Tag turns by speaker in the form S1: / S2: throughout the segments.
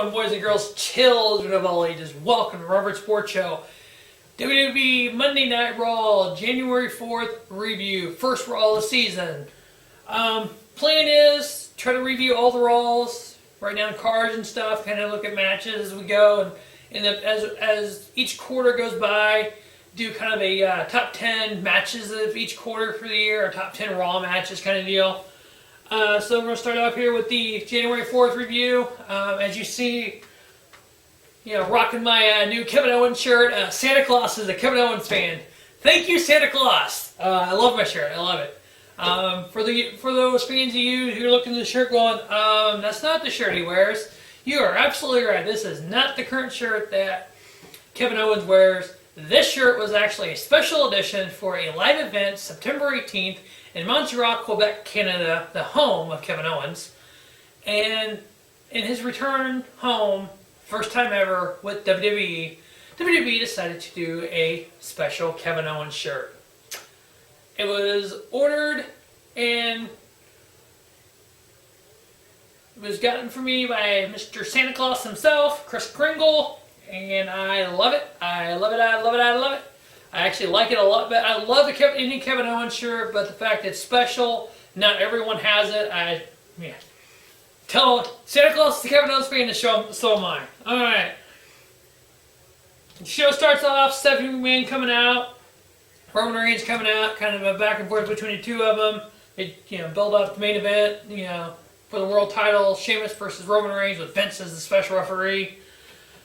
S1: gentlemen, boys and girls, children of all ages, welcome to Robert Sports Show. WWE Monday Night Raw, January 4th review, first Raw of the season. Plan is try to review all the Raws, write down cards and stuff, kind of look at matches as we go, and as each quarter goes by, do kind of a top 10 matches of each quarter for the year, or top 10 Raw matches kind of deal. So we're going to start off here with the January 4th review. As you see, rocking my new Kevin Owens shirt. Santa Claus is a Kevin Owens fan. Thank you, Santa Claus. I love my shirt. I love it. For those fans of you who are looking at the shirt going, that's not the shirt he wears. You are absolutely right. This is not the current shirt that Kevin Owens wears. This shirt was actually a special edition for a live event September 18th in Montreal, Quebec, Canada, the home of Kevin Owens. And in his return home, first time ever with WWE, WWE decided to do a special Kevin Owens shirt. It was ordered and it was gotten for me by Mr. Santa Claus himself, Chris Kringle, and I love it. I love it. I love it. I love it. I actually like it a lot better. I love any Kevin Owens shirt, but the fact it's special, not everyone has it. Tell Santa Claus is the Kevin Owens fan to show him, so am I. Alright. The show starts off, Stephanie McMahon coming out, Roman Reigns coming out, kind of a back and forth between the two of them. They build up the main event, for the world title, Sheamus versus Roman Reigns with Vince as the special referee.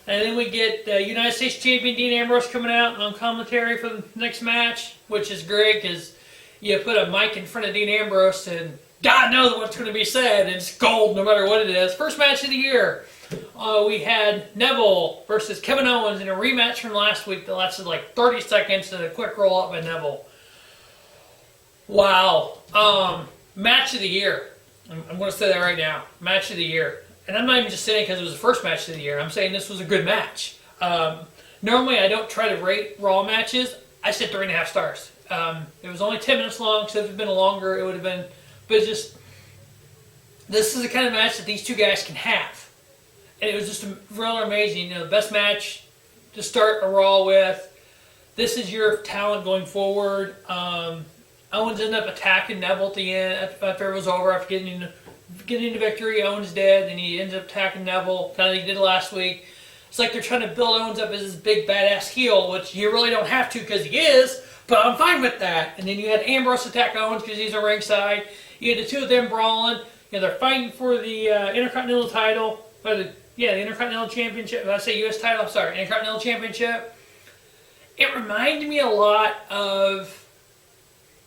S1: And then we get United States Champion Dean Ambrose coming out on commentary for the next match, which is great because you put a mic in front of Dean Ambrose and God knows what's going to be said. It's gold no matter what it is. First match of the year, we had Neville versus Kevin Owens in a rematch from last week that lasted like 30 seconds and a quick roll up by Neville. Wow. Match of the year. I'm going to say that right now. Match of the year. And I'm not even just saying because it was the first match of the year. I'm saying this was a good match. Normally, I don't try to rate Raw matches. I said 3.5 stars. It was only 10 minutes long, so if it had been longer, it would have been... But it's just... This is the kind of match that these two guys can have. And it was just really amazing. The best match to start a Raw with. This is your talent going forward. Owens ended up attacking Neville at the end after it was over, after getting the victory. Owens did, and he ends up attacking Neville, kind of like he did last week. It's like they're trying to build Owens up as this big badass heel, which you really don't have to because he is, but I'm fine with that. And then you had Ambrose attack Owens because he's on ringside. You had the two of them brawling. They're fighting for the Intercontinental title, or the Intercontinental Championship. Did I say U.S. title? I'm sorry, Intercontinental Championship. It reminded me a lot of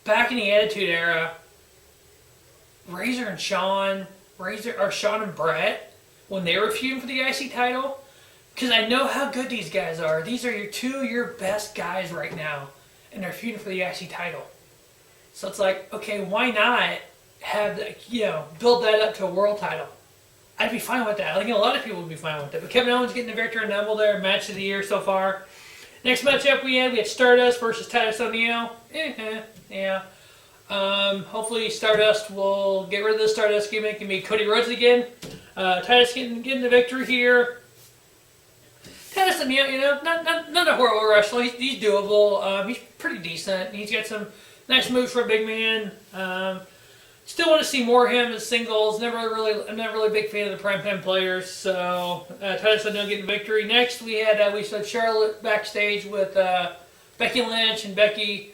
S1: back in the Attitude Era. Razor and Shawn and Brett, when they were feuding for the IC title, because I know how good these guys are. These are your best guys right now, and they're feuding for the IC title. So it's like, okay, why not have build that up to a world title? I'd be fine with that. I think a lot of people would be fine with it. But Kevin Owens getting the victory and Neville there, match of the year so far. Next matchup we had Stardust versus Titus O'Neil. Yeah. Hopefully Stardust will get rid of the Stardust gimmick and be Cody Rhodes again. Titus getting the victory here. Titus O'Neil, not a horrible wrestler. He's doable. He's pretty decent. He's got some nice moves for a big man. Still want to see more of him as singles. I'm not really a big fan of the primetime players. So Titus O'Neil getting the victory. Next we saw Charlotte backstage with Becky Lynch, and Becky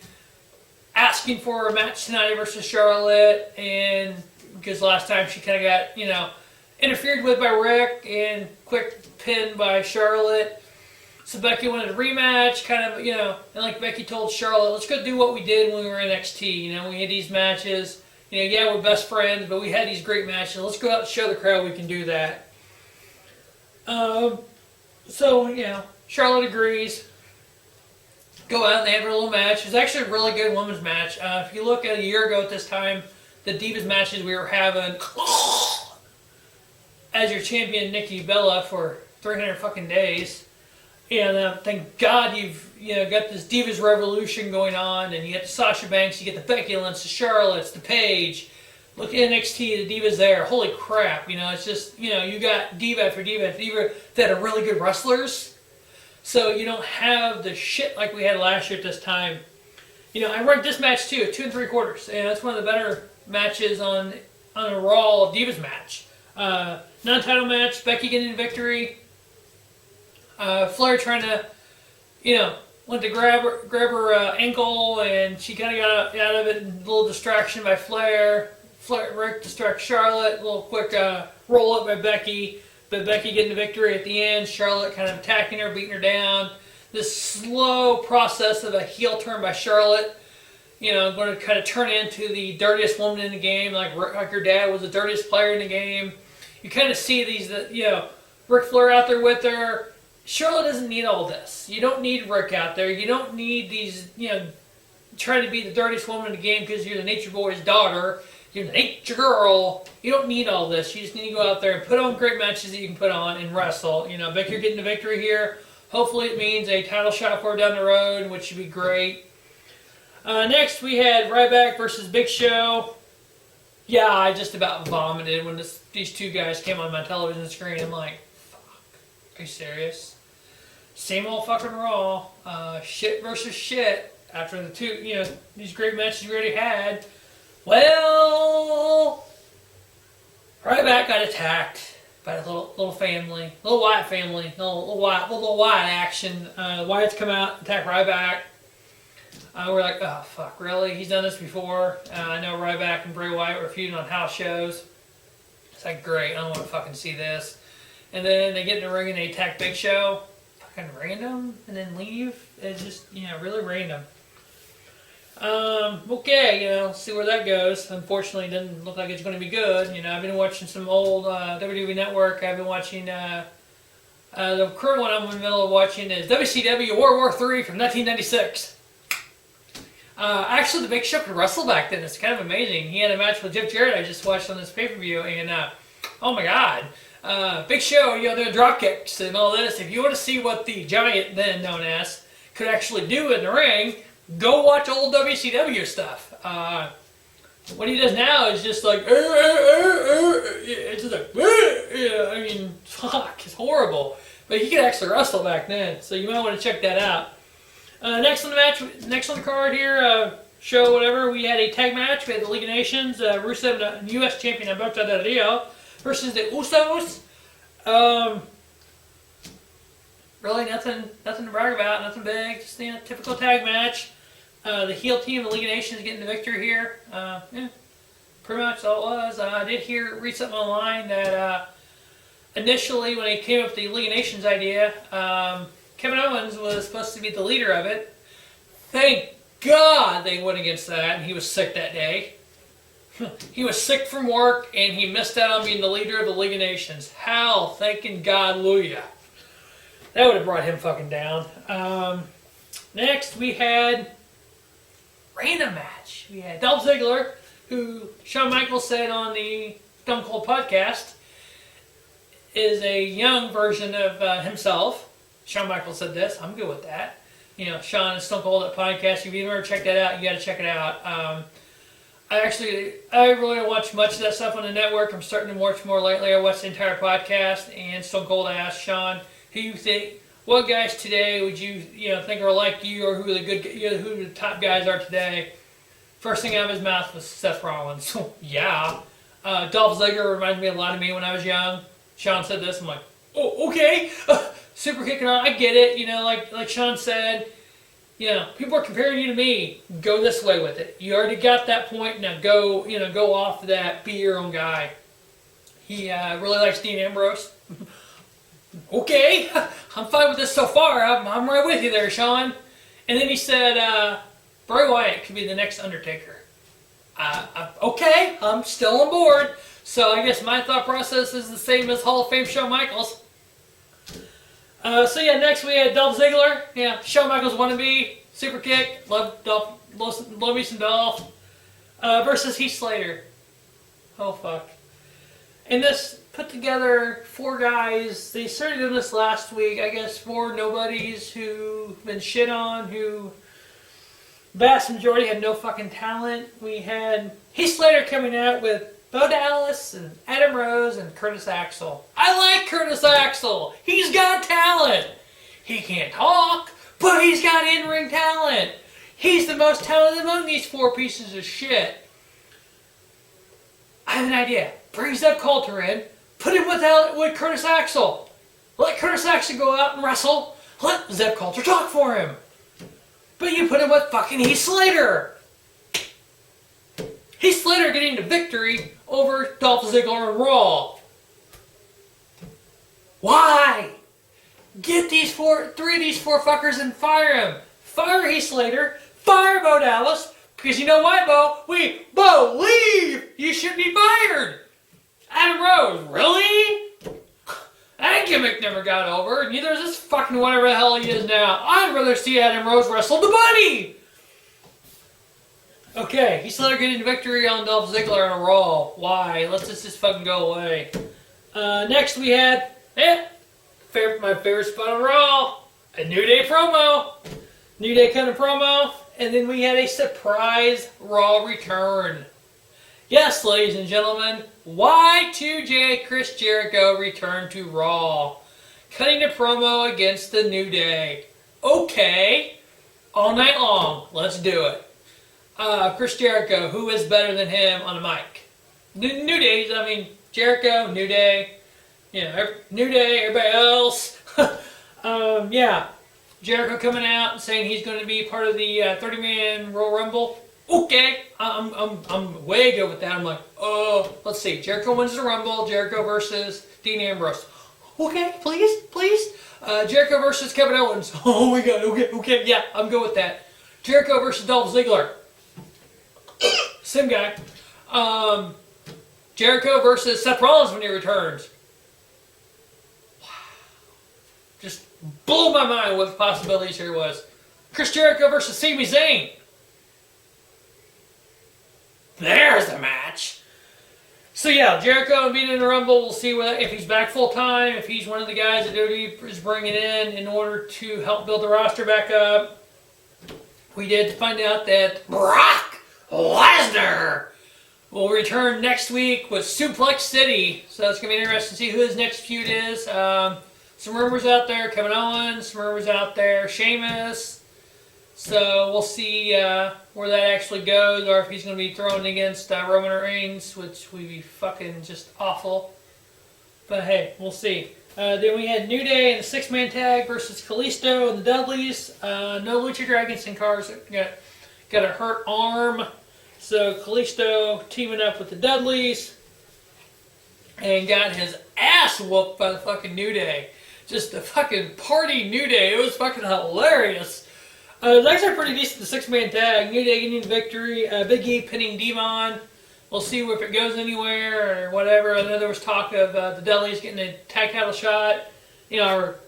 S1: asking for a match tonight versus Charlotte, and because last time she kind of got, interfered with by Rick and quick pinned by Charlotte. So Becky wanted a rematch, and like Becky told Charlotte, let's go do what we did when we were in NXT. We had these matches. We're best friends, but we had these great matches. Let's go out and show the crowd we can do that. Charlotte agrees. Go out and they have a little match. It was actually a really good women's match. If you look at a year ago at this time, the Divas matches we were having as your champion Nikki Bella for 300 fucking days. And thank God you've got this Divas Revolution going on, and you get the Sasha Banks, you get the Becky Lynch, the Charlottes, the Paige, Look at NXT, the Divas there. Holy crap, it's just, you got Diva after Diva after Diva that are really good wrestlers. So you don't have the shit like we had last year at this time. I ranked this match too, at 2 3/4. And that's one of the better matches on a Raw Divas match. Non-title match, Becky getting the victory. Flair trying to, went to grab her ankle, and she kind of got out of it. A little distraction by Flair. Rick distracts Charlotte. A little quick roll up by Becky. But Becky getting the victory at the end. Charlotte kind of attacking her, beating her down. This slow process of a heel turn by Charlotte. Going to kind of turn into the dirtiest woman in the game, like her dad was the dirtiest player in the game. You kind of see these, Ric Flair out there with her. Charlotte doesn't need all this. You don't need Rick out there. You don't need these, trying to be the dirtiest woman in the game because you're the Nature Boy's daughter. You're the Nature Girl. You don't need all this. You just need to go out there and put on great matches that you can put on and wrestle. Becky, you're getting the victory here. Hopefully it means a title shot for her down the road, which should be great. Next, we had Ryback versus Big Show. Yeah, I just about vomited when these two guys came on my television screen. I'm like, fuck, are you serious? Same old fucking Raw. Shit versus shit. After the two, these great matches we already had. Well, Ryback got attacked by the little family, little Wyatt family, little Wyatt action. Wyatt's come out, attack Ryback. We're like, oh fuck, really? He's done this before. I know Ryback and Bray Wyatt were feuding on house shows. It's like, great, I don't want to fucking see this. And then they get in the ring and they attack Big Show. Fucking random, and then leave. It's just, really random. Okay, see where that goes. Unfortunately, it doesn't look like it's going to be good. I've been watching some old WWE Network. I've been watching, the current one I'm in the middle of watching is WCW World War III from 1996. Actually, the Big Show could wrestle back then. It's kind of amazing. He had a match with Jeff Jarrett I just watched on this pay-per-view, and oh my god. Big Show, doing drop kicks and all this. If you want to see what the Giant, then known as, could actually do in the ring, go watch old WCW stuff. What he does now is just like, it's just like, fuck, it's horrible. But he could actually wrestle back then, so you might want to check that out. Next on the card here, show whatever, we had a tag match. We had the League of Nations, Rusev, the U.S. champion, Alberto Del Rio, versus the Usos. Really nothing to brag about, nothing big, just typical tag match. The heel team, the League of Nations, getting the victory here. Pretty much all it was. I did read something online that initially when they came up with the League of Nations idea, Kevin Owens was supposed to be the leader of it. Thank God they went against that, and he was sick that day. He was sick from work, and he missed out on being the leader of the League of Nations. Hell, thanking God, hallelujah. That would have brought him fucking down. Next, we had random match. We had Dolph Ziggler, who Shawn Michaels said on the Stone Cold podcast is a young version of himself. Shawn Michaels said this. I'm good with that. Shawn and Stone Cold at podcast. If you've never checked that out, you got to check it out. I really don't watch much of that stuff on the network. I'm starting to watch more lately. I watched the entire podcast, and Stone Cold asked Shawn, "Who you think? What guys today would you think are like you, or who the top guys are today?" First thing out of his mouth was Seth Rollins. Yeah. Dolph Ziggler reminds me a lot of me when I was young. Shawn said this. I'm like, oh, okay. Super kicking on. I get it. Like Shawn said, people are comparing you to me. Go this way with it. You already got that point. Now go off of that. Be your own guy. He really likes Dean Ambrose. Okay, I'm fine with this so far. I'm right with you there, Shawn. And then he said, Bray Wyatt could be the next Undertaker. Okay, I'm still on board. So I guess my thought process is the same as Hall of Fame Shawn Michaels. Next we had Dolph Ziggler. Yeah, Shawn Michaels wannabe, super kick. Love Dolph, love me some Dolph. Versus Heath Slater. Oh fuck. And this put together 4 guys. They started doing this last week. I guess 4 nobodies who've been shit on, who vast majority had no fucking talent. We had Heath Slater coming out with Bo Dallas and Adam Rose and Curtis Axel. I like Curtis Axel. He's got talent. He can't talk, but he's got in-ring talent. He's the most talented among these four pieces of shit. I have an idea. Bring Zeb Coulter in. Put him with Curtis Axel. Let Curtis Axel go out and wrestle. Let Zeb Coulter talk for him. But you put him with fucking Heath Slater. Heath Slater getting the victory over Dolph Ziggler on Raw. Why? Get three of these four fuckers and fire him. Fire Heath Slater. Fire Bo Dallas. Because you know why, Bo, leave! You should be fired! Adam Rose, really? That gimmick never got over. Neither is this fucking whatever the hell he is now. I'd rather see Adam Rose wrestle the Bunny! Okay, Heath Slater getting victory on Dolph Ziggler on Raw. Why? Let's just fucking go away. Next we had, my favorite spot on Raw, a New Day promo. New Day kind of promo. And then we had a surprise Raw return. Yes, ladies and gentlemen, Y2J Chris Jericho returned to Raw, cutting a promo against the New Day. Okay, all night long, let's do it. Chris Jericho, who is better than him on the mic? New Day, Jericho, New Day, New Day, everybody else. Jericho coming out and saying he's going to be part of the 30-man Royal Rumble. Okay, I'm way good with that. I'm like, let's see. Jericho wins the Rumble. Jericho versus Dean Ambrose. Okay, please. Jericho versus Kevin Owens. Oh my God. Okay. Yeah, I'm good with that. Jericho versus Dolph Ziggler. Same guy. Jericho versus Seth Rollins when he returns. Wow. Just blew my mind what the possibilities here was. Chris Jericho versus Sami Zayn. There's a match. So yeah, Jericho being in the Rumble, we'll see if he's back full time, if he's one of the guys that WWE is bringing in order to help build the roster back up. We did find out that Brock Lesnar will return next week with Suplex City. So it's going to be interesting to see who his next feud is. Some rumors out there, Kevin Owens, some rumors out there, Sheamus. So we'll see where that actually goes, or if he's going to be thrown against Roman Reigns, which would be fucking just awful. But hey, we'll see. Then we had New Day in the 6-man tag versus Kalisto and the Dudleys. No Lucha Dragon Sin Cars got a hurt arm. So Kalisto teaming up with the Dudleys and got his ass whooped by the fucking New Day. Just a fucking party New Day. It was fucking hilarious. It was actually pretty decent, the 6-man tag. New Day getting the victory. Big E pinning Devon. We'll see if it goes anywhere or whatever. I know there was talk of the Dudleys getting a tag title shot. Or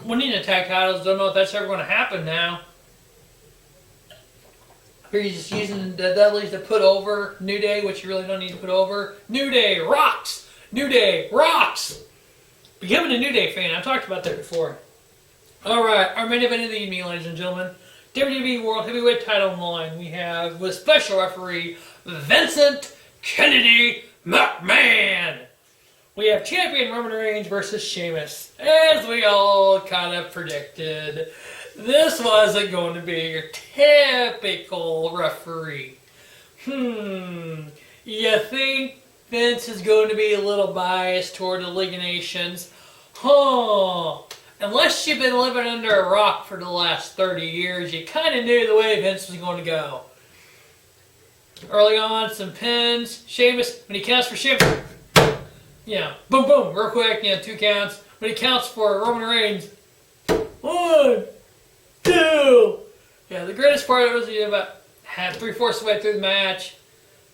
S1: winning the tag titles. Don't know if that's ever going to happen now. Or you're just using the Dudleys to put over New Day, which you really don't need to put over. New Day rocks! New Day rocks! Becoming a New Day fan. I've talked about that before. Alright, our main event of the evening, ladies and gentlemen. WWE World Heavyweight title on the line. We have with special referee Vincent Kennedy McMahon. We have champion Roman Reigns versus Sheamus. As we all kind of predicted, this wasn't going to be your typical referee. You think Vince is going to be a little biased toward the League of Nations? Unless you've been living under a rock for the last 30 years, you kind of knew the way Vince was going to go. Early on, some pins. Sheamus, when he counts for Sheamus, boom, boom, real quick, 2 counts. When he counts for Roman Reigns, 1, 2. Yeah, the greatest part was about 3/4 of the way through the match.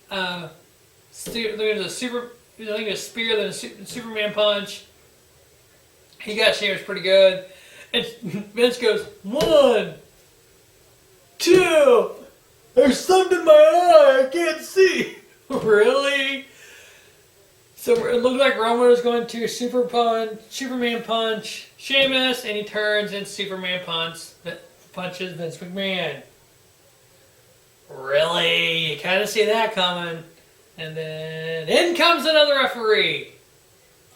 S1: There was a spear, then a Superman punch. He got Sheamus pretty good. And Vince goes, 1, 2. There's something in my eye I can't see. Really? So it looked like Roman was going to Superman punch Sheamus, and he turns and Superman punches Vince McMahon. really? You kind of see that coming. And then in comes another referee.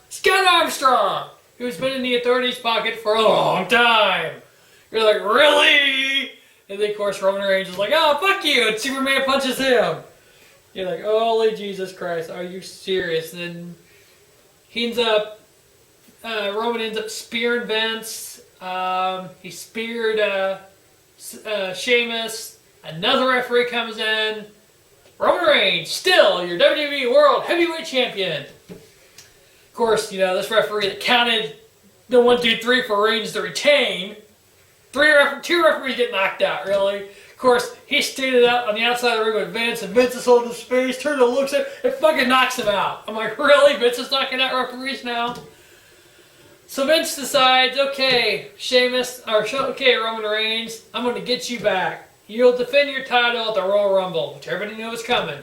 S1: Scott Armstrong, who's been in the authorities' pocket for a long time. You're like, really? And then, of course, Roman Reigns is like, oh, fuck you. And Superman punches him. You're like, holy Jesus Christ, are you serious? And then he ends up, Roman ends up spearing Vince. He speared Sheamus. Another referee comes in. Roman Reigns, still your WWE World Heavyweight Champion. Of course, this referee that counted the 1, 2, 3 for Reigns to retain. Two referees get knocked out, really. Of course, he stayed it out on the outside of the ring with Vince, and Vince is holding his face, turns and looks at him, and fucking knocks him out. I'm like, really? Vince is knocking out referees now? So Vince decides, okay, Roman Reigns, I'm going to get you back. You'll defend your title at the Royal Rumble, which everybody knew was coming.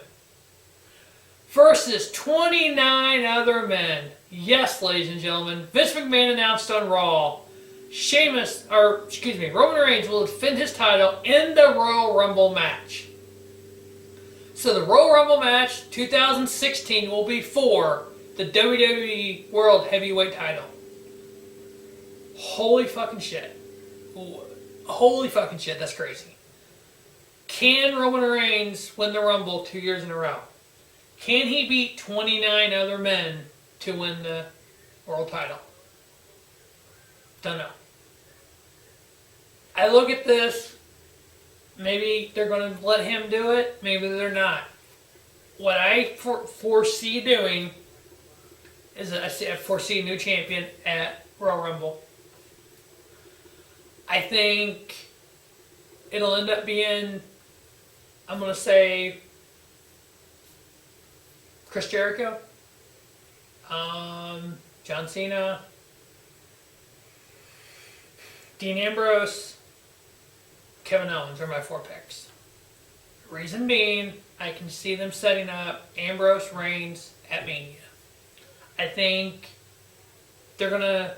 S1: Versus 29 other men. Yes, ladies and gentlemen, Vince McMahon announced on Raw, Roman Reigns will defend his title in the Royal Rumble match. So the Royal Rumble match 2016 will be for the WWE World Heavyweight title. Holy fucking shit. Holy fucking shit, that's crazy. Can Roman Reigns win the Rumble 2 years in a row? Can he beat 29 other men to win the world title? Don't know. I look at this, maybe they're going to let him do it, maybe they're not. What I foresee doing is I foresee a new champion at Royal Rumble. I think it'll end up being, I'm going to say, Chris Jericho, John Cena, Dean Ambrose, Kevin Owens are my 4 picks. Reason being, I can see them setting up Ambrose Reigns at Mania. I think they're going to,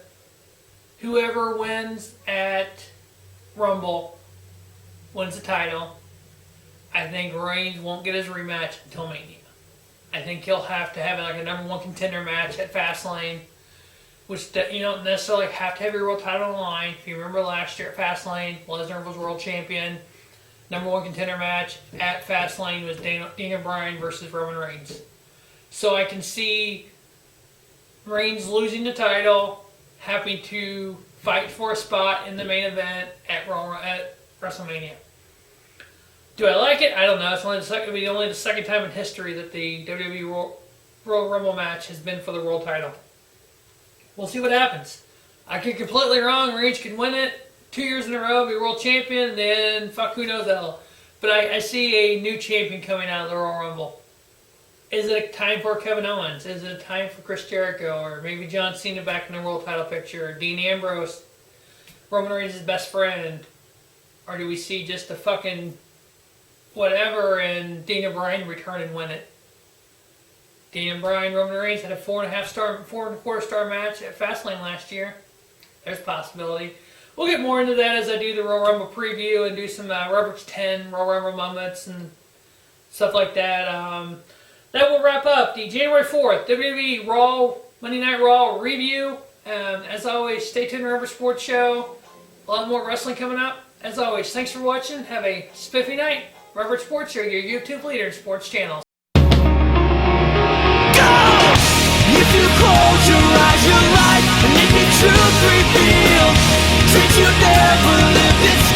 S1: whoever wins at Rumble wins the title. I think Reigns won't get his rematch until Mania. I think he'll have to have like a number 1 contender match at Fastlane, which you don't necessarily have to have your world title on the line. If you remember last year at Fastlane, Lesnar was world champion. Number 1 contender match at Fastlane was Daniel Bryan versus Roman Reigns. So I can see Reigns losing the title, having to fight for a spot in the main event at WrestleMania. Do I like it? I don't know. It'll be only the second time in history that the WWE Royal Rumble match has been for the world title. We'll see what happens. I could be completely wrong. Reigns could win it 2 years in a row, be world champion, then fuck who knows hell. But I see a new champion coming out of the Royal Rumble. Is it a time for Kevin Owens? Is it a time for Chris Jericho? Or maybe John Cena back in the world title picture? Or Dean Ambrose, Roman Reigns' best friend? Or do we see just a fucking whatever and Daniel Bryan return and win it? Daniel Bryan, Roman Reigns had a 4.25 star match at Fastlane last year. There's a possibility. We'll get more into that as I do the Royal Rumble preview and do some Robert's 10 Royal Rumble moments and stuff like that. That will wrap up the January 4th WWE Raw, Monday Night Raw review. As always, stay tuned to Robert Sports Show. A lot more wrestling coming up. As always, thanks for watching. Have a spiffy night. Robert Sports Show, your YouTube leader in sports channels.
S2: If you close your eyes, your life, and if your truth revealed, since you never lived it.